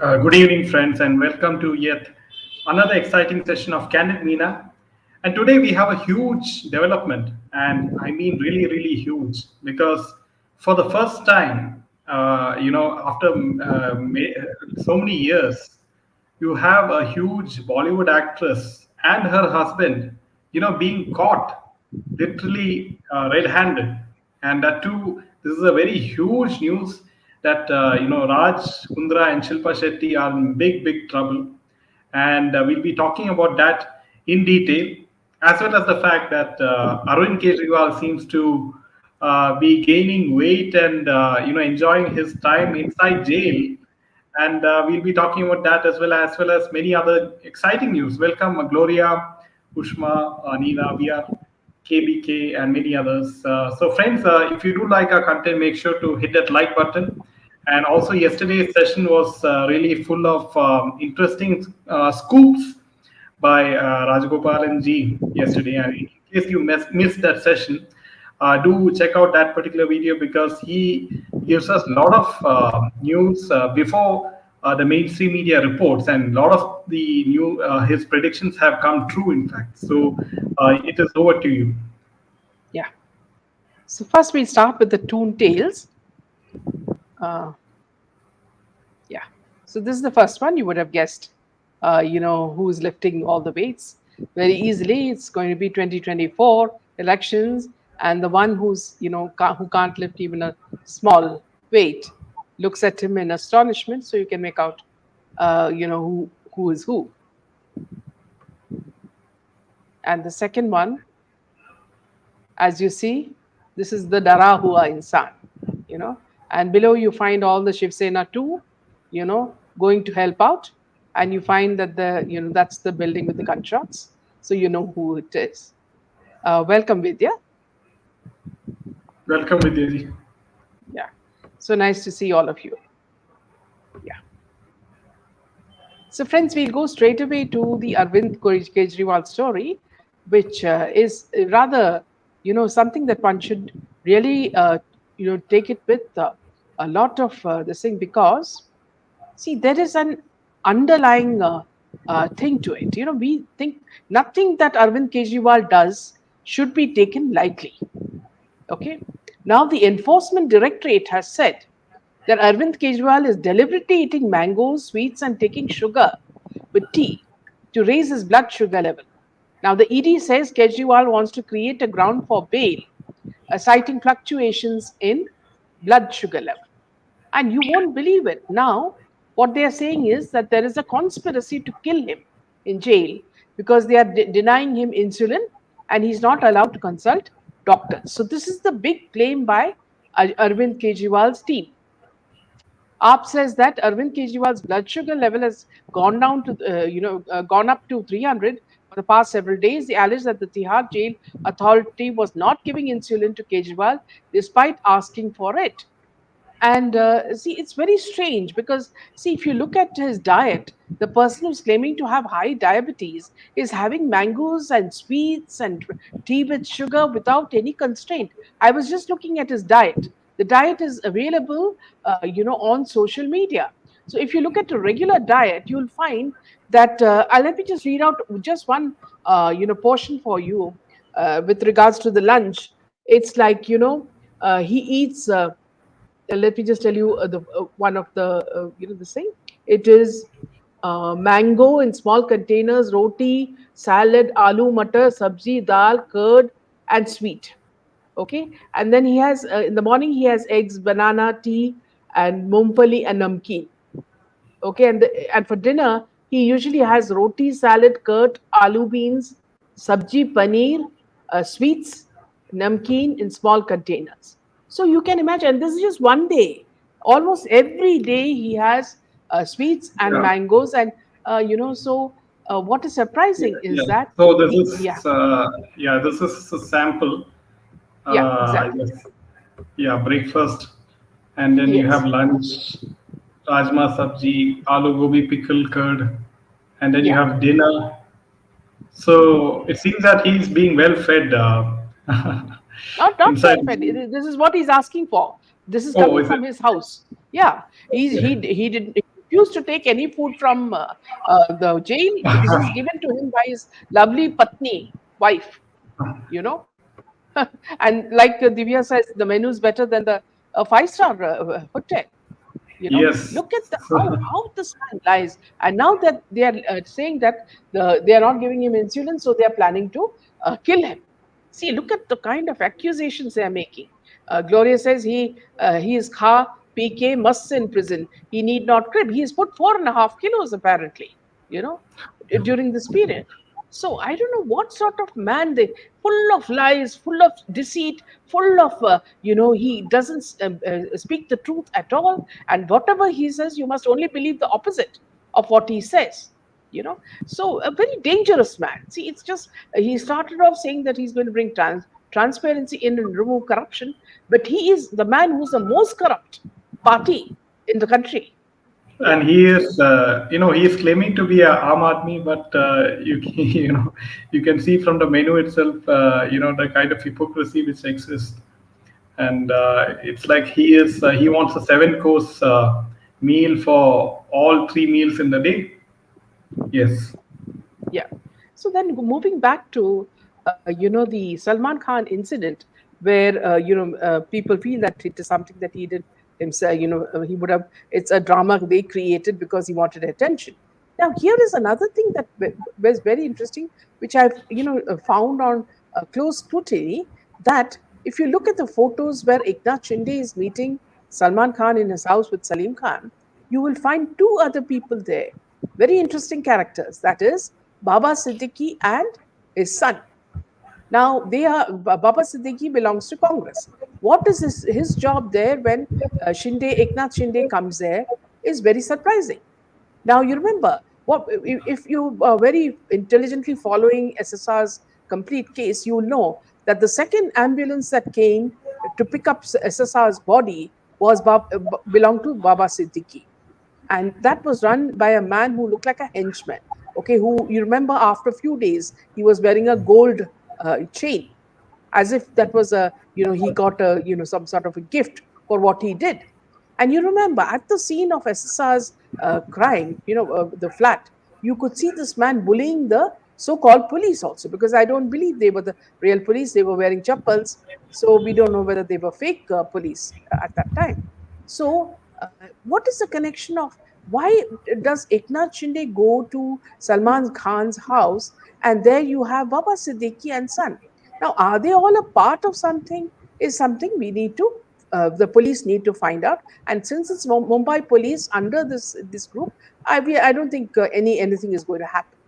Good evening, friends, and welcome to yet another exciting session of Candid Meena. And today we have a huge development, and I mean really, really huge, because for the first time, after so many years, you have a huge Bollywood actress and her husband, being caught literally red-handed, and that too. This is a very huge news that Raj Kundra and Shilpa Shetty are in big, big trouble, and we'll be talking about that in detail, as well as the fact that Arvind Kejriwal seems to be gaining weight and enjoying his time inside jail, and we'll be talking about that as well as many other exciting news. Welcome, Gloria, Ushma, Neela, Via, KBK, and many others. So, friends, if you do like our content, make sure to hit that like button. And also, yesterday's session was really full of interesting scoops by Rajgopalan ji yesterday. And in case you missed that session, do check out that particular video because he gives us a lot of news before the mainstream media reports, and a lot of the new his predictions have come true. In fact, so it is over to you. Yeah. So first we'll start with the Toon Tales. Uh, yeah. So this is the first one. You would have guessed, who's lifting all the weights very easily. It's going to be 2024 elections, and the one who can't lift even a small weight looks at him in astonishment. So you can make out, who is who. And the second one, as you see, this is the Dara Hua Insan, and below you find all the Shiv Sena too, going to help out, and you find that that's the building with the gunshots, so you know who it is. Welcome, Vidya. Welcome, Vidya ji. Yeah, so nice to see all of you. Yeah. So, friends, we'll go straight away to the Arvind Kejriwal story, which is rather, something that one should really, take it with a lot of this thing, because, see, there is an underlying thing to it. We think nothing that Arvind Kejriwal does should be taken lightly. Okay. Now, the Enforcement Directorate has said that Arvind Kejriwal is deliberately eating mangoes, sweets, and taking sugar with tea to raise his blood sugar level. Now, the ED says Kejriwal wants to create a ground for bail, citing fluctuations in blood sugar level. And you won't believe it. Now, what they are saying is that there is a conspiracy to kill him in jail because they are denying him insulin and he's not allowed to consult doctors. So this is the big claim by Arvind Kejriwal's team. AAP says that Arvind Kejriwal's blood sugar level has gone down to, gone up to 300 for the past several days. They allege that the Tihar Jail Authority was not giving insulin to Kejriwal despite asking for it. And see, it's very strange because, see, if you look at his diet, the person who's claiming to have high diabetes is having mangoes and sweets and tea with sugar without any constraint. I was just looking at his diet. The diet is available, on social media. So if you look at a regular diet, you'll find that, let me just read out just one, portion for you with regards to the lunch. It's like, he eats... let me just tell you the one of the this thing. It is mango in small containers, roti, salad, aloo matar, sabji, dal, curd, and sweet. Okay, and then he has in the morning he has eggs, banana, tea, and mungfali and namkeen. Okay, and for dinner he usually has roti, salad, curd, aloo beans, sabji, paneer, sweets, namkeen in small containers. So you can imagine, this is just one day. Almost every day he has sweets and Yeah. mangoes, and So what is surprising is Yeah. that So this yeah, is this is a sample. yeah, I exactly, guess. Yeah, breakfast, and then you have yes, lunch, rajma sabji, aloo gobi pickle curd, and then you yeah. have dinner. So it seems that he's being well fed Not inside. well fed. This is what he's asking for. This is Oh, coming is it? from his house. Yeah, he didn't. refused to take any food from the jail. This is given to him by his lovely patni, wife, you know. And like Divya says, the menu is better than the five-star hotel. Yes. Look at how this man lies. And now that they are saying that they are not giving him insulin, so they are planning to kill him. See, look at the kind of accusations they are making. Gloria says he is Kha PK must in prison. He need not crib. He has put 4.5 kilos apparently. You know, during this period. So I don't know what sort of man they, full of lies, full of deceit, full of he doesn't speak the truth at all, and whatever he says, you must only believe the opposite of what he says. So a very dangerous man. See, it's just he started off saying that he's going to bring transparency in and remove corruption, but he is the man who's the most corrupt party in the country. And he is, he is claiming to be a Aam Admi, but you can see from the menu itself, the kind of hypocrisy which exists. And it's like he wants a 7-course meal for all 3 meals in the day. Yes. Yeah. So then moving back to, the Salman Khan incident, where, people feel that it is something that he did himself, he would have, it's a drama they created because he wanted attention. Now, here is another thing that was very interesting, which I've, found on close scrutiny, that if you look at the photos where Eknath Shinde is meeting Salman Khan in his house with Salim Khan, you will find 2 other people there. Very interesting characters. That is Baba Siddiqui and his son. Now, Baba Siddiqui belongs to Congress. What is his job there when Eknath Shinde comes there is very surprising. Now, you remember, if you are very intelligently following SSR's complete case, you will know that the second ambulance that came to pick up SSR's body belonged to Baba Siddiqui. And that was run by a man who looked like a henchman. Okay, who you remember after a few days, he was wearing a gold chain, as if that was he got some sort of a gift for what he did. And you remember at the scene of SSR's crime, the flat, you could see this man bullying the so-called police also, because I don't believe they were the real police. They were wearing chappals, so we don't know whether they were fake police at that time. So what is the connection of why does Eknath Shinde go to Salman Khan's house and there you have Baba Siddiqui and son? Now, are they all a part of something? Is something we need to, the police need to find out. And since it's Mumbai police under this group, I don't think anything is going to happen.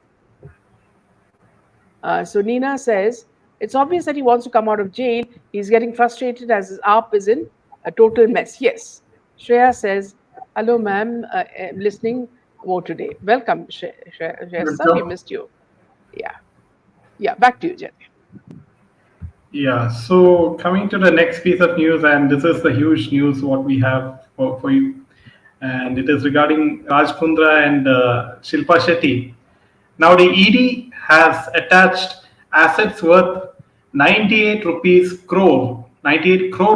So Nina says, it's obvious that he wants to come out of jail. He's getting frustrated as his ARP is in a total mess. Yes. Shreya says, hello, ma'am. I'm listening more today. Welcome, Shreya. Sorry, we missed you. Yeah. Back to you, Jen. Yeah. So coming to the next piece of news, and this is the huge news what we have for you, and it is regarding Raj Kundra and Shilpa Shetty. Now the ED has attached assets worth 98 crore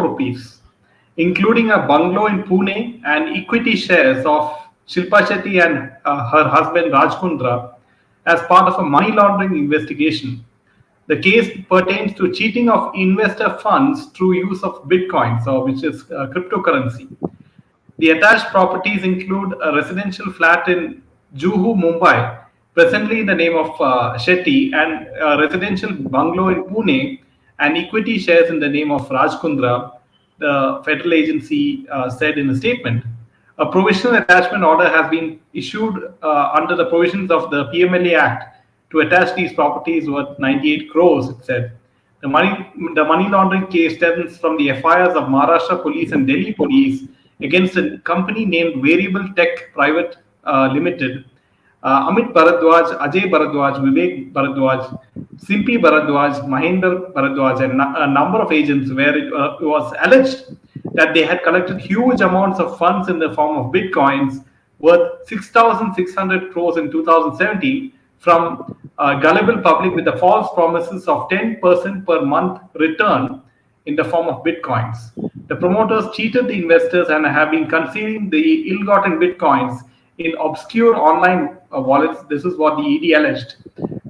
rupees, including a bungalow in Pune and equity shares of Shilpa Shetty and her husband Raj Kundra as part of a money laundering investigation. The case pertains to cheating of investor funds through use of bitcoins, which is cryptocurrency. The attached properties include a residential flat in Juhu, Mumbai, presently in the name of Shetty, and a residential bungalow in Pune, and equity shares in the name of Raj Kundra, the federal agency said in a statement. A provisional attachment order has been issued under the provisions of the PMLA Act to attach these properties worth 98 crores, it said. The money laundering case stems from the FIRs of Maharashtra Police and Delhi Police against a company named Variable Tech Private Limited. Amit Bharadwaj, Ajay Bharadwaj, Vivek Bharadwaj, Simpi Bharadwaj, Mahendra Bharadwaj, and a number of agents where it was alleged that they had collected huge amounts of funds in the form of bitcoins worth 6,600 crores in 2017 from gullible public with the false promises of 10% per month return in the form of bitcoins. The promoters cheated the investors and have been concealing the ill-gotten bitcoins in obscure online wallets. This is what the ED alleged.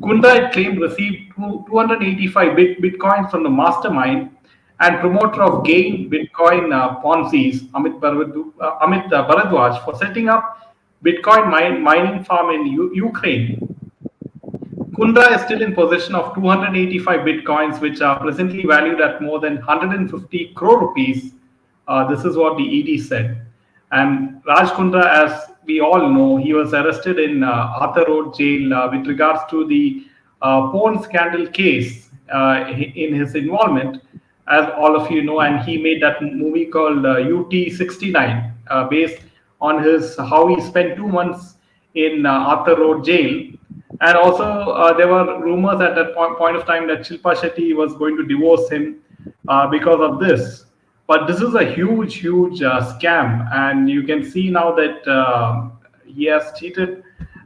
Kundra had claimed received 285 bitcoins from the mastermind and promoter of Gain Bitcoin Ponzi's Amit Bharadwaj for setting up Bitcoin mining farm in Ukraine. Kundra is still in possession of 285 bitcoins, which are presently valued at more than 150 crore rupees. This is what the ED said. And Raj Kundra, as we all know, he was arrested in Arthur Road jail with regards to the porn scandal case in his involvement, as all of you know, and he made that movie called UT 69, based on his how he spent 2 months in Arthur Road jail. And also, there were rumors at that point of time that Shilpa Shetty was going to divorce him because of this. But this is a huge, huge scam, and you can see now that he has cheated.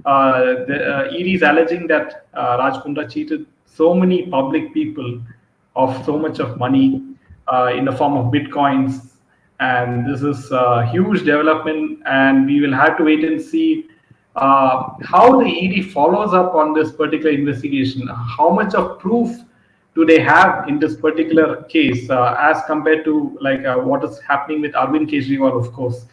ED is alleging that Raj Kundra cheated so many public people of so much of money in the form of bitcoins, and this is a huge development. And we will have to wait and see how the ED follows up on this particular investigation. How much of proof do they have in this particular case as compared to like what is happening with Arvind Kejriwal, of course.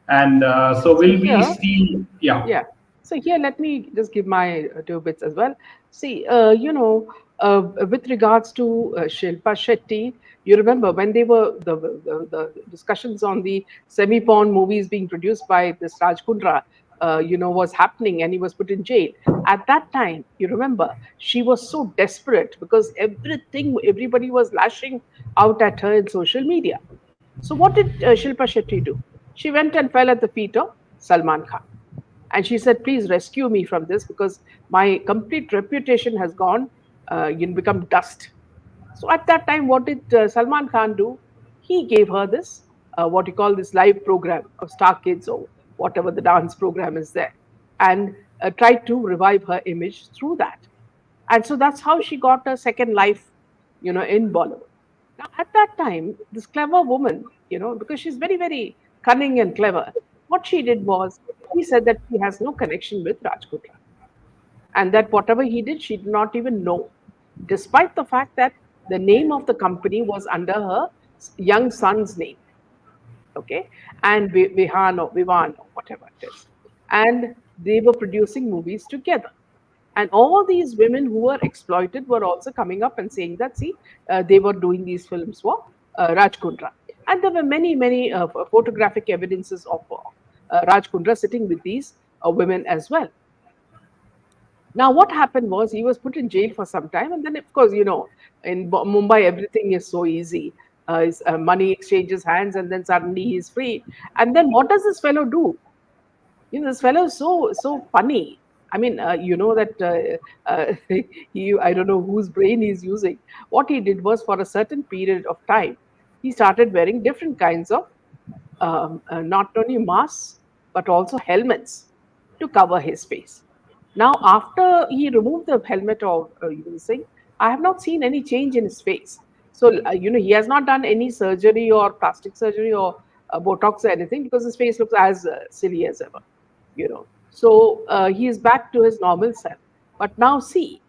And so So will we here, see? Yeah. yeah. So here, let me just give my two bits as well. See, with regards to Shilpa Shetty, you remember when they were the discussions on the semi-porn movies being produced by this Raj Kundra, was happening, and he was put in jail. At that time, you remember, she was so desperate because everybody was lashing out at her in social media. So what did Shilpa Shetty do? She went and fell at the feet of Salman Khan. And she said, please rescue me from this because my complete reputation has gone, become dust. So at that time, what did Salman Khan do? He gave her this, what you call this live program of Star Kids or whatever the dance program is there, and tried to revive her image through that. And so that's how she got a second life, in Bollywood. Now, at that time, this clever woman, because she's very, very cunning and clever, what she did was she said that she has no connection with Raj Kundra, and that whatever he did, she did not even know, despite the fact that the name of the company was under her young son's name, okay, and Vihan or Vivan or whatever it is. And they were producing movies together. And all these women who were exploited were also coming up and saying that, see, they were doing these films for Raj Kundra. And there were many, many photographic evidences of Raj Kundra sitting with these women as well. Now, what happened was he was put in jail for some time, and then, of course, in Mumbai, everything is so easy. His money exchanges hands, and then suddenly he's free. And then, what does this fellow do? This fellow is so funny. I mean, that I don't know whose brain he's using. What he did was, for a certain period of time, he started wearing different kinds of not only masks but also helmets to cover his face. Now, after he removed the helmet or this thing, I have not seen any change in his face. So, he has not done any surgery or plastic surgery or Botox or anything because his face looks as silly as ever. So he is back to his normal self. But now see,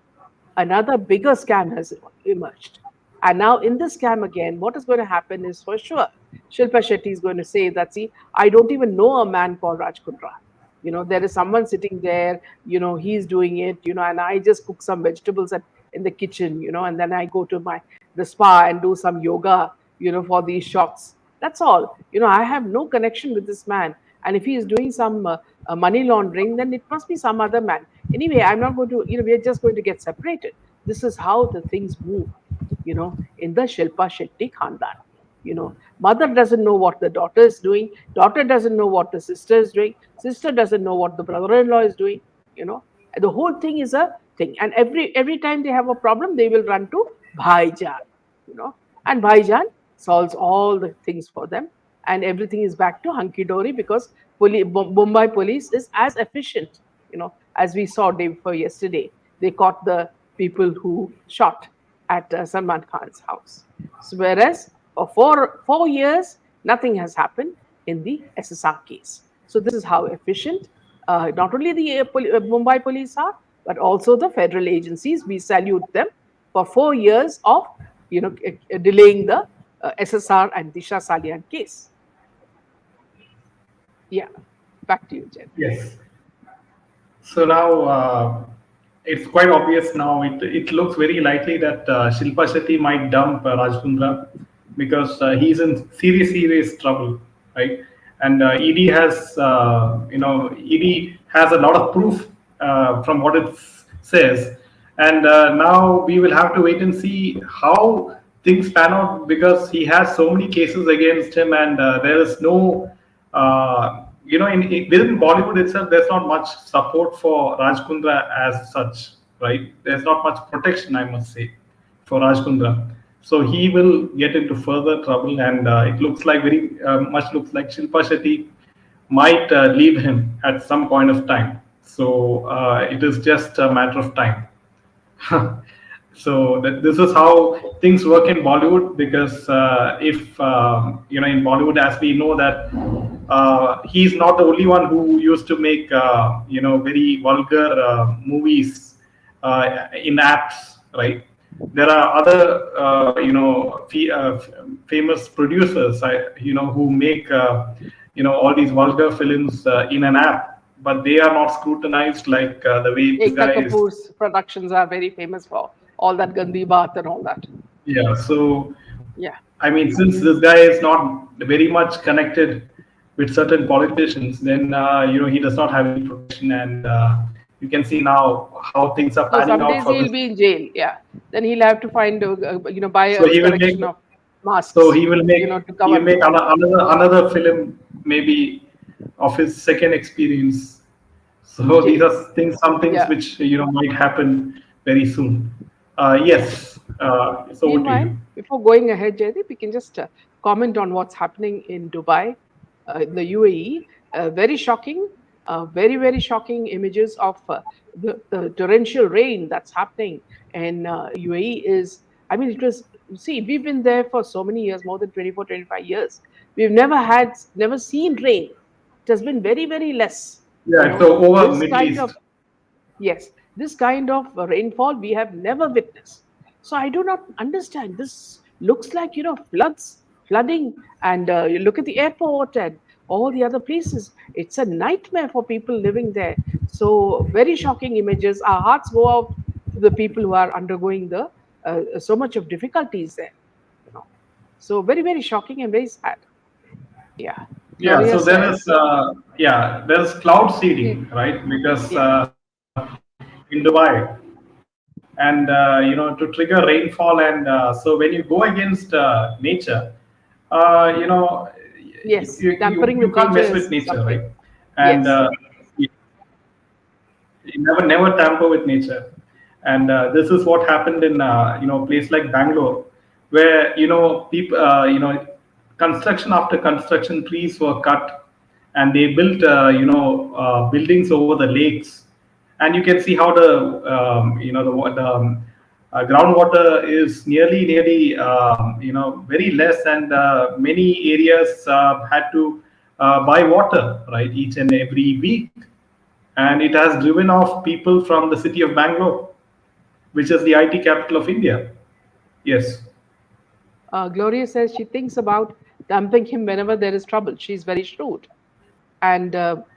another bigger scam has emerged. And now in this scam again, what is going to happen is for sure, Shilpa Shetty is going to say that, see, I don't even know a man called Raj Kundra. There is someone sitting there, he's doing it, and I just cook some vegetables in the kitchen, and then I go to the spa and do some yoga, for these shots. That's all. I have no connection with this man. And if he is doing some money laundering, then it must be some other man. Anyway, I'm not going to, we're just going to get separated. This is how the things move, in the Shilpa Shetty Khandan. Mother doesn't know what the daughter is doing. Daughter doesn't know what the sister is doing. Sister doesn't know what the brother-in-law is doing. The whole thing is a thing. And every time they have a problem, they will run to Bhaijan, and Bhaijan solves all the things for them. And everything is back to hunky-dory because Mumbai police is as efficient, as we saw day before yesterday. They caught the people who shot at Salman Khan's house. So whereas for 4 years, nothing has happened in the SSR case. So this is how efficient Not only the Mumbai police are, but also the federal agencies. We salute them for 4 years of, delaying the SSR and Disha Salian case. Yeah, back to you, Jen. Yes. So now it's quite obvious now. It looks very likely that Shilpa Shetty might dump Raj Kundra because he's in serious trouble, right? And ED has, ED has a lot of proof from what it says, and now we will have to wait and see how things pan out because he has so many cases against him, and there is no within Bollywood itself, there's not much support for Raj Kundra as such, right? There's not much protection, I must say, for Raj Kundra. So he will get into further trouble, and it looks like very much looks like Shilpa Shetty might leave him at some point of time. So it is just a matter of time. So this is how things work in Bollywood because if in Bollywood, as we know that he's not the only one who used to make very vulgar movies in apps, right? There are other famous producers who make all these vulgar films in an app, but they are not scrutinized like the way this Ekta guy is. Kapoor's productions are very famous for all that Gandhi Baat and all that. Yeah, so Yeah. I mean, since this guy is not very much connected with certain politicians, then he does not have any protection, and you can see now how things are So panning some out days for he'll this. be in jail. Yeah. Then he'll have to find, buy So a he will make. collection of masks. So he will make. To He cover. will make another film maybe of his second experience. So these are some things Yeah. which might happen very soon. Yes. So over to Meanwhile, you. before going ahead, Jaydeep, we can just comment on what's happening in Dubai, in the UAE. Very shocking, very shocking images of the torrential rain that's happening in UAE is, I mean, it was, see, we've been there for so many years, more than 24, 25 years. We've never seen rain. It has been very less. Yeah. So over This Middle kind East. of, yes, this kind of rainfall we have never witnessed. So I do not understand. This looks like, flooding, and you look at the airport and all the other places. It's a nightmare for people living there. So very shocking images. Our hearts go out to the people who are undergoing the so much of difficulties there. So very shocking and very sad. Yeah. Yeah, Gloria so says, there's cloud seeding, right? Because yeah, in Dubai, and to trigger rainfall, and so when you go against nature, uh, you know, yes, you tampering you with can't nature mess with is nature, something. right? And Yes. you never tamper with nature, and this is what happened in a place like Bangalore, where people construction after construction, trees were cut, and they built buildings over the lakes, and you can see how the groundwater is nearly very less, and many areas had to buy water, right, each and every week, and it has driven off people from the city of Bangalore, which is the IT capital of India. Yes. Gloria says she thinks about dumping him whenever there is trouble. She's very shrewd. And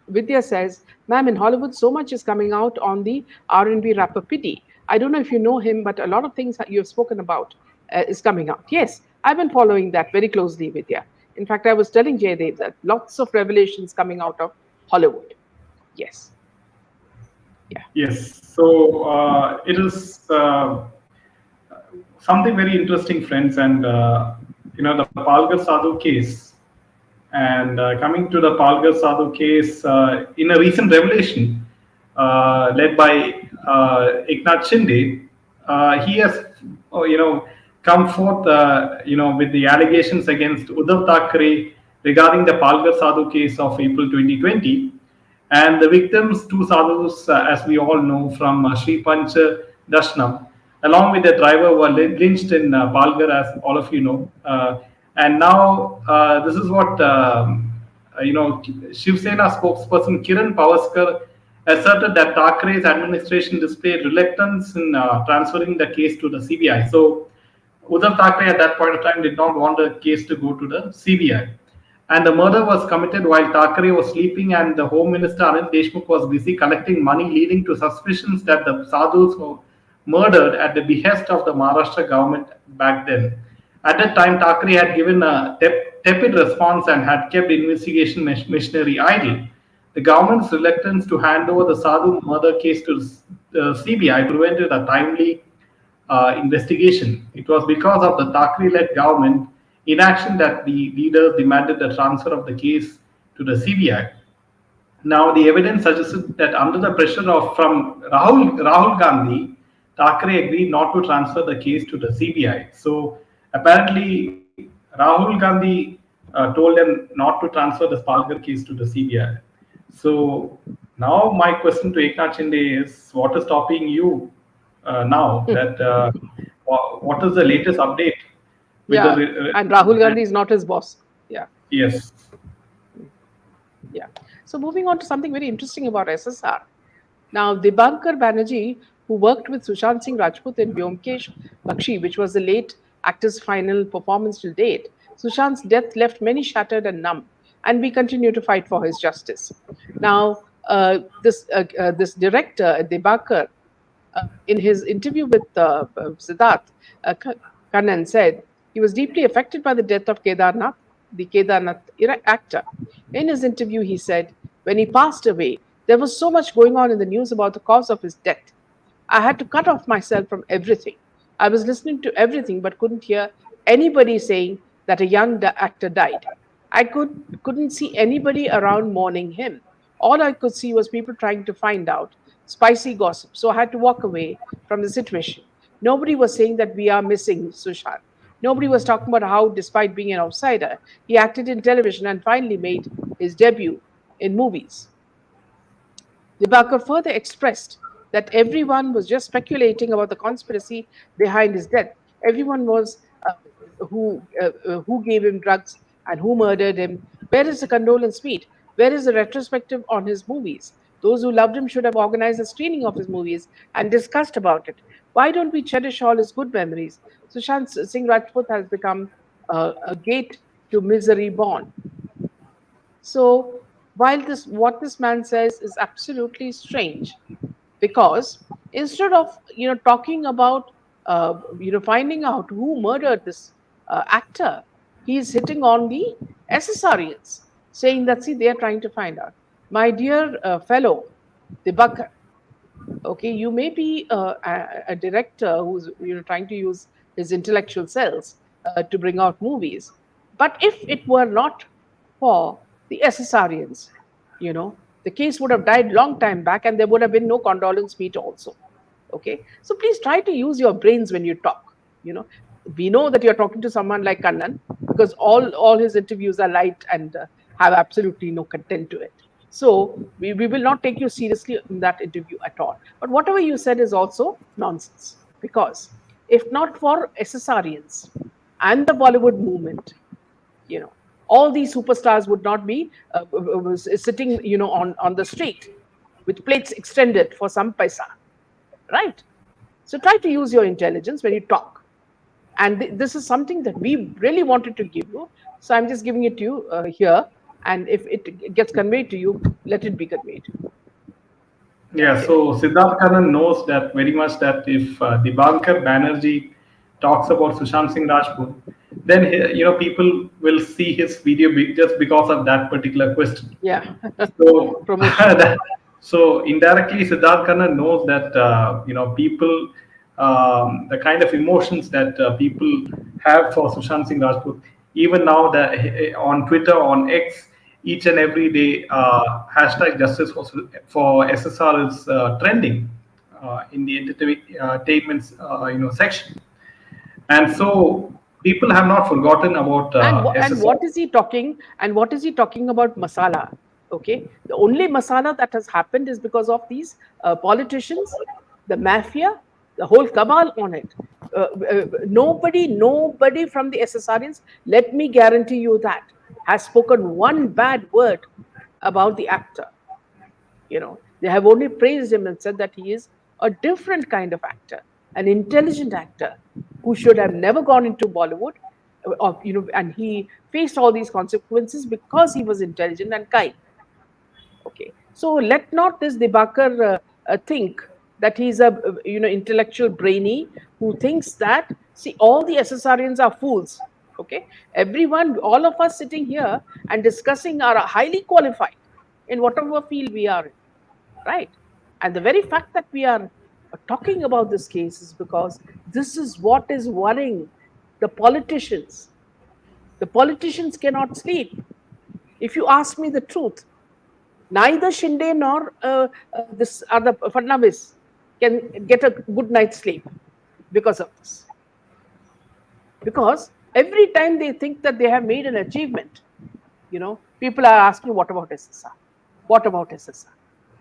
Vidya says, ma'am, in Hollywood, so much is coming out on the R&B rapper Piddy. I don't know if you know him, but a lot of things that you have spoken about is coming out. Yes, I've been following that very closely, Vidya. In fact, I was telling Jaydev that lots of revelations coming out of Hollywood. Yes. Yeah. Yes. So it is something very interesting, friends, and the Palghar Sadhu case. And coming to the Palghar Sadhu case, in a recent revelation led by Eknath Shinde, he has, come forth, with the allegations against Uddhav Thackeray regarding the Palghar Sadhu case of April 2020. And the victims, two sadhus, as we all know, from Sri Pancha Dashnam, along with the driver, were lynched in Palghar, as all of you know. And now this is what Shiv Sena spokesperson Kiran Pavaskar asserted that Thackeray's administration displayed reluctance in transferring the case to the CBI. So Uddhav Thackeray at that point of time did not want the case to go to the CBI. And the murder was committed while Thackeray was sleeping and the Home Minister Anil Deshmukh was busy collecting money, leading to suspicions that the sadhus were murdered at the behest of the Maharashtra government back then. At that time, Thackeray had given a tepid response and had kept investigation machinery idle. The government's reluctance to hand over the Sadhu murder case to the CBI prevented a timely investigation. It was because of the Thackeray-led government inaction that the leaders demanded the transfer of the case to the CBI. Now, the evidence suggested that under the pressure of from Rahul Gandhi, Thackeray agreed not to transfer the case to the CBI. So apparently, Rahul Gandhi told them not to transfer the Palghar case to the CBI. So now my question to Eknath Shinde is, what is stopping you now? That what is the latest update? With Yeah, the, and Rahul Gandhi is not his boss. Yeah. yes. Yeah. So moving on to something very interesting about SSR. Now, Dibankar Banerjee, who worked with Sushant Singh Rajput in Vyomkesh Bakshi, which was the late actor's final performance till date, Sushant's death left many shattered and numb, and we continue to fight for his justice. Now, this director, Dibankar, in his interview with Siddharth Kannan, said he was deeply affected by the death of Kedarnath, the Kedarnath actor. In his interview, he said, when he passed away, there was so much going on in the news about the cause of his death. I had to cut off myself from everything. I was listening to everything but couldn't hear anybody saying that a young actor died. I couldn't see anybody around mourning him. All I could see was people trying to find out spicy gossip. So I had to walk away from the situation. Nobody was saying that we are missing Sushant. Nobody was talking about how, despite being an outsider, he acted in television and finally made his debut in movies. Dibakar further expressed that everyone was just speculating about the conspiracy behind his death. Everyone was who gave him drugs and who murdered him. Where is the condolence speech? Where is the retrospective on his movies? Those who loved him should have organized a screening of his movies and discussed about it. Why don't we cherish all his good memories? Sushant Singh Rajput has become a gate to misery born. So, while what this man says is absolutely strange, because instead of talking about finding out who murdered this actor, he's hitting on the SSRians, saying that see they are trying to find out. My dear fellow, Dibakar, okay, you may be a director who's trying to use his intellectual cells to bring out movies, but if it were not for the SSRians, the case would have died long time back, and there would have been no condolence speech also. Okay, so please try to use your brains when you talk. We know that you're talking to someone like Kannan because all his interviews are light and have absolutely no content to it. So we will not take you seriously in that interview at all. But whatever you said is also nonsense, because if not for SSRians and the Bollywood movement, all these superstars would not be sitting, on the street with plates extended for some paisa, right? So try to use your intelligence when you talk. And this is something that we really wanted to give you. So I'm just giving it to you here. And if it gets conveyed to you, let it be conveyed. Yeah, so Siddharth Kannan knows that very much that if Dibankar Banerjee talks about Sushant Singh Rajput, then people will see his video just because of that particular question. Yeah. So, so indirectly, Siddharth Kannan knows that people, the kind of emotions that people have for Sushant Singh Rajput. Even now, on Twitter, on X, each and every day, hashtag justice for SSR is trending in the entertainment section, and so people have not forgotten about and what is he talking? And what is he talking about masala? Okay, the only masala that has happened is because of these politicians, the mafia, the whole cabal on it. Nobody from the SSRians. Let me guarantee you that has spoken one bad word about the actor. They have only praised him and said that he is a different kind of actor, an intelligent actor who should have never gone into Bollywood, and he faced all these consequences because he was intelligent and kind. Okay, so let not this Dibakar think that he's a intellectual brainy who thinks that, see, all the SSRians are fools. Okay, everyone, all of us sitting here and discussing are highly qualified in whatever field we are in, right? And the very fact that we are talking about this case is because this is what is worrying the politicians. The politicians cannot sleep. If you ask me the truth, neither Shinde nor this other Fadnavis can get a good night's sleep because of this. Because every time they think that they have made an achievement, people are asking, what about SSR? What about SSR?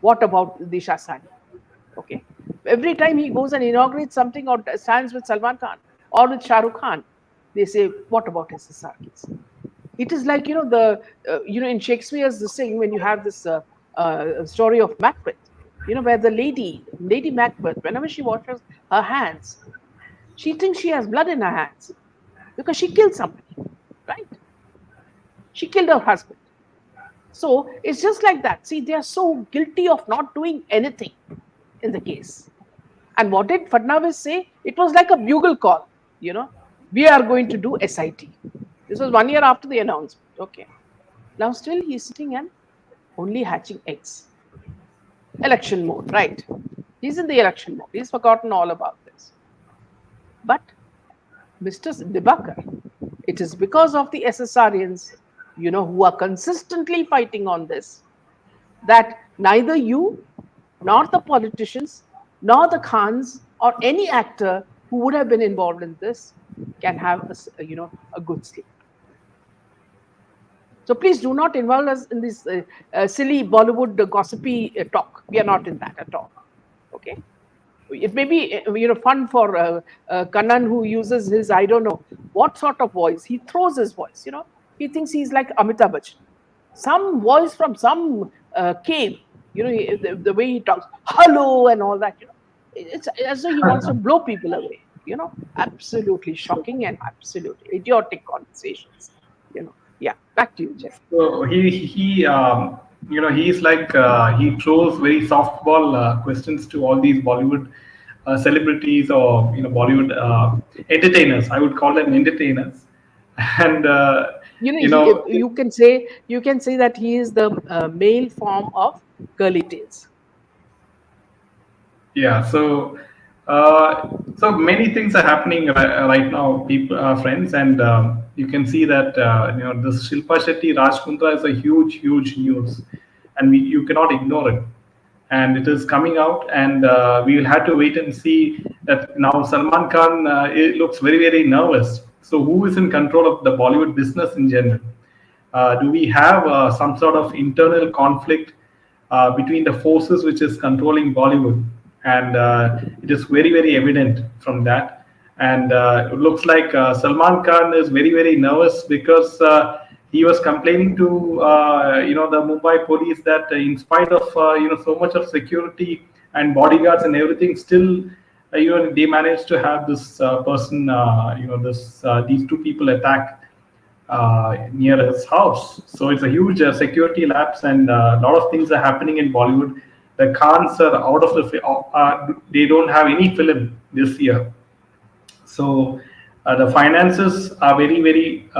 What about Disha Sani? Okay. Every time he goes and inaugurates something or stands with Salman Khan or with Shah Rukh Khan, they say, what about SSR case? It is like, in Shakespeare's this thing, when you have this story of Macbeth, where the Lady Macbeth, whenever she washes her hands, she thinks she has blood in her hands because she killed somebody, right? She killed her husband. So it's just like that. See, they are so guilty of not doing anything in the case. And what did Fadnavis say? It was like a bugle call, we are going to do SIT. This was 1 year after the announcement. Okay. Now still he's sitting and only hatching eggs. Election mode, right? He's in the election mode. He's forgotten all about this. But Mr. Dibakar, it is because of the SSRians, who are consistently fighting on this, that neither you nor the politicians nor the Khans or any actor who would have been involved in this can have a good sleep. So please do not involve us in this silly Bollywood gossipy talk. We are not in that at all. Okay. It may be fun for Kannan, who uses his, I don't know what sort of voice. He throws his voice. He thinks he's like Amitabh Bachchan. Some voice from some cave. The way he talks, hello and all that. It's as though he wants to blow people away. Absolutely shocking and absolutely idiotic conversations. Yeah, back to you, Jeff. So he's like he throws very softball questions to all these Bollywood celebrities or Bollywood entertainers. I would call them entertainers, and you can say that he is the male form of curly tails. Yeah, so many things are happening right now, people, friends, and you can see that this Shilpa Shetty Raj Kundra is a huge news, and you cannot ignore it, and it is coming out, and we will have to wait and see that now Salman Khan it looks very nervous. So who is in control of the Bollywood business in general? Do we have some sort of internal conflict between the forces which is controlling Bollywood? And it is very evident from that. And it looks like Salman Khan is very nervous because he was complaining to the Mumbai police that in spite of so much of security and bodyguards and everything, still they managed to have this person these two people attack near his house. So it's a huge security lapse, and a lot of things are happening in Bollywood. The Khans are out of the they don't have any film this year. So the finances are very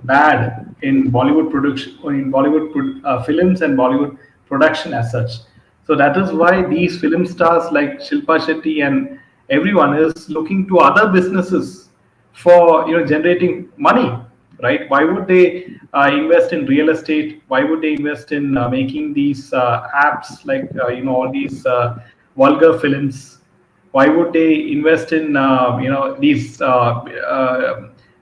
bad in Bollywood production, in Bollywood films and Bollywood production as such. So that is why these film stars like Shilpa Shetty and everyone is looking to other businesses for generating money, right? Why would they invest in real estate? Why would they invest in making these apps like all these vulgar films? Why would they invest in these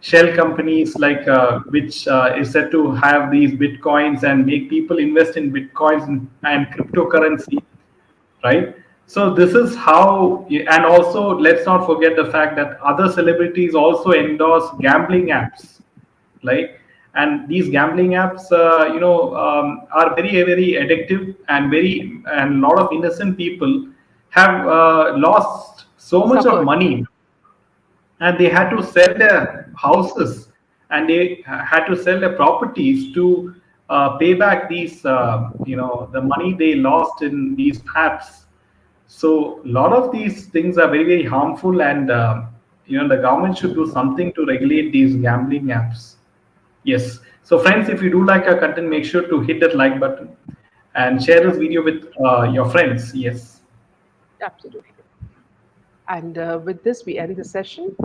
shell companies like which is said to have these bitcoins and make people invest in bitcoins and cryptocurrency, right? So this is how, and also let's not forget the fact that other celebrities also endorse gambling apps, like, And these gambling apps, are very very addictive, and a lot of innocent people have lost so much of Suffered. money, and they had to sell their houses, and they had to sell their properties to pay back these the money they lost in these apps. So a lot of these things are very very harmful, and the government should do something to regulate these gambling apps. Yes. So friends, if you do like our content, make sure to hit that like button and share this video with your friends. Yes. Absolutely. And with this, we end the session.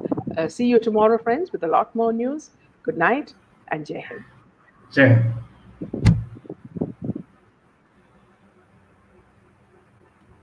See you tomorrow, friends, with a lot more news. Good night and Jai Hind. Jai Hind.